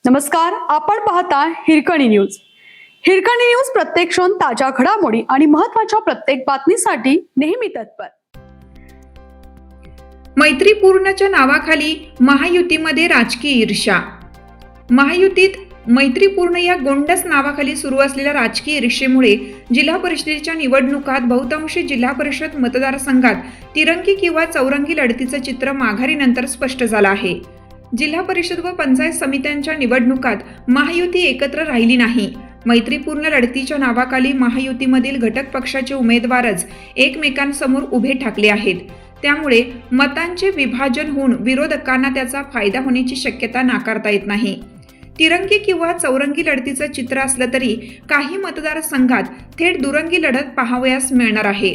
नमस्कार, आपण पाहता हिरकणी न्यूज. हिरकणी न्यूज प्रत्येक क्षण ताज्या घडामोडी आणि महत्त्वाच्या प्रत्येक बातमीसाठी नेहमी तत्पर. मैत्रीपूर्णच्या नावाखाली महायुतीमध्ये राजकीय ईर्ष्या. महायुतीत मैत्रीपूर्ण या गोंडस नावाखाली सुरू असलेल्या राजकीय ईर्ष्येमुळे जिल्हा परिषदेच्या निवडणुकात बहुतांशी जिल्हा परिषद मतदारसंघात तिरंगी किंवा चौरंगी लढतीचं चित्र माघारीनंतर स्पष्ट झालं आहे. जिल्हा परिषद व पंचायत समित्यांच्या निवडणुकात महायुती एकत्र राहिली नाही. मैत्रीपूर्ण लढतीच्या नावाखाली महायुतीमधील घटक पक्षाचे उमेदवारच एकमेकांसमोर उभे ठाकले आहेत. त्यामुळे मतांचे विभाजन होऊन विरोधकांना त्याचा फायदा होण्याची शक्यता नाकारता येत नाही. तिरंगी किंवा चौरंगी लढतीचं चित्र असलं तरी काही मतदारसंघात थेट दुरंगी लढत पाहावयास मिळणार आहे.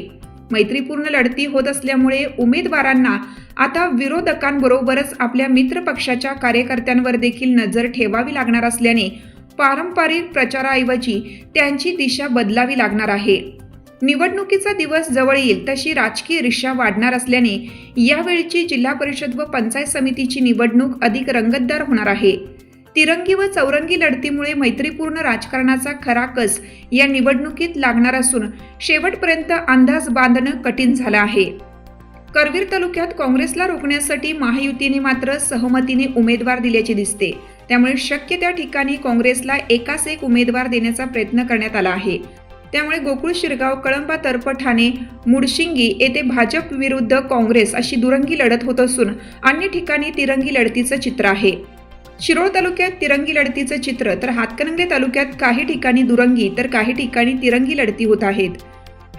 मैत्रीपूर्ण लढती होत असल्यामुळे उमेदवारांना आता विरोधकांबरोबरच आपल्या मित्र पक्षाच्या कार्यकर्त्यांवर देखील नजर ठेवावी लागणार असल्याने पारंपरिक प्रचाराऐवजी त्यांची दिशा बदलावी लागणार आहे. निवडणुकीचा दिवस जवळ येईल तशी राजकीय ईर्ष्या वाढणार असल्याने यावेळची जिल्हा परिषद व पंचायत समितीची निवडणूक अधिक रंगतदार होणार आहे. तिरंगी व चौरंगी लढतीमुळे मैत्रीपूर्ण राजकारणाचा खरा कस या निवडणुकीत लागणार असून शेवटपर्यंत अंदाज बांधणं कठीण झालं आहे. करवीर तालुक्यात काँग्रेसला रोखण्यासाठी महायुतीने मात्र सहमतीने उमेदवार दिल्याचे दिसते. त्यामुळे शक्य त्या ठिकाणी काँग्रेसला एकास एक उमेदवार देण्याचा प्रयत्न करण्यात आला आहे. त्यामुळे गोकुळ शिरगाव, कळंबा, तर्फ, ठाणे, मुडशिंगी येथे भाजप विरुद्ध काँग्रेस अशी दुरंगी लढत होत असून अन्य ठिकाणी तिरंगी लढतीचं चित्र आहे. शिरोळ तालुक्यात तिरंगी लढतीचं चित्र तर हातकणंगले तालुक्यात काही ठिकाणी दुरंगी तर काही ठिकाणी तिरंगी लढती होत आहेत.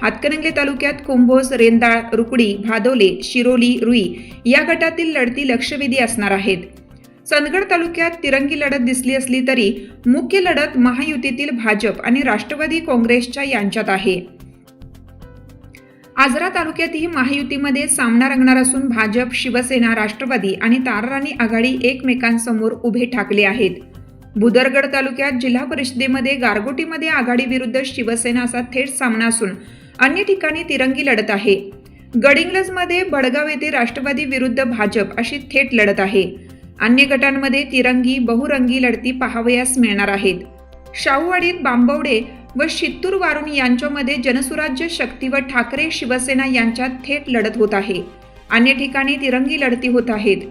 हातकणंगले तालुक्यात कुंभोज, रेंदाळ, रुकडी, भादोले, शिरोली, रुई या गटातील लढती लक्षवेधी असणार आहेत. चंदगड तालुक्यात तिरंगी लढत दिसली असली तरी मुख्य लढत महायुतीतील भाजप आणि राष्ट्रवादी काँग्रेसच्या यांच्यात आहे. आजरा तालुक्यातही महायुतीमध्ये सामना रंगणार असून भाजप, शिवसेना, राष्ट्रवादी आणि ताराराणी आघाडी एकमेकांसमोर उभे ठाकले आहेत. भुदरगड तालुक्यात जिल्हा परिषदेमध्ये गारगोटीमध्ये आघाडी विरुद्ध शिवसेना असा थेट सामना असून अन्य ठिकाणी तिरंगी लढत आहे. गडिंग्लजमध्ये बडगाव येथे राष्ट्रवादी विरुद्ध भाजप अशी थेट लढत आहे. अन्य गटांमध्ये तिरंगी, बहुरंगी लढती पाहावयास मिळणार आहेत. शाहूवाडीत बांबवडे व शित्तूर वारुण यांच्यामध्ये जनसुराज्य शक्ती व ठाकरे शिवसेना यांच्यात थेट लढत होत आहे. अन्य ठिकाणी तिरंगी लढती होत आहेत.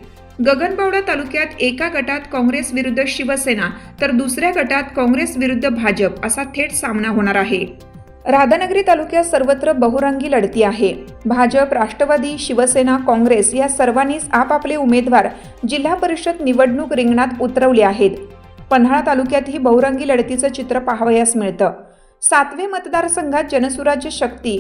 गगनबावडा तालुक्यात एका गटात काँग्रेस विरुद्ध शिवसेना तर दुसऱ्या गटात काँग्रेस विरुद्ध भाजप असा थेट सामना होणार आहे. राधानगरी तालुक्यात सर्वत्र बहुरंगी लढती आहे. भाजप, राष्ट्रवादी, शिवसेना, काँग्रेस या सर्वांनीच आपापले उमेदवार जिल्हा परिषद निवडणूक रिंगणात उतरवले आहेत. पन्हाळा तालुक्यातही बहुरंगी लढतीचं चित्र पाहावयास मिळतं. 7वे मतदारसंघात जनसुराज्य शक्ती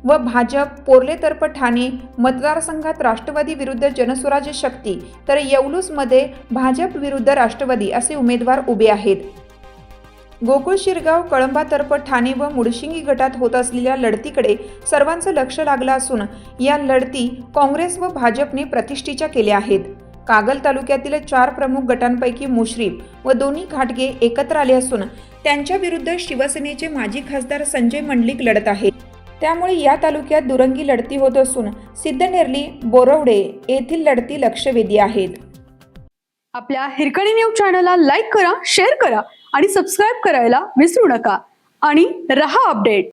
व भाजप, पोर्ले तर्फ ठाणे मतदारसंघात राष्ट्रवादी विरुद्ध जनसुराज्य शक्ती तर येवलूसमध्ये भाजप विरुद्ध राष्ट्रवादी असे उमेदवार उभे आहेत. गोकुळ शिरगाव, कळंबा तर्फ ठाणे व मुडशिंगी गटात होत असलेल्या लढतीकडे सर्वांचं लक्ष लागलं असून या लढती काँग्रेस व भाजपने प्रतिष्ठेच्या केल्या आहेत. कागल तालुक्यातील 4 प्रमुख गटांपैकी मुश्रीफ व दोन्ही घाटगे एकत्र आले असून त्यांच्या विरुद्ध शिवसेनेचे माजी खासदार संजय मंडलिक लढत आहेत. त्यामुळे या तालुक्यात दुरंगी लढती होत असून सिद्धनेरली, बोरवडे येथील लढती लक्षवेधी आहेत. आपल्या हिरकणी न्यूज चॅनलला लाईक करा, शेअर करा आणि सबस्क्राईब करायला विसरू नका आणि रहा अपडेट.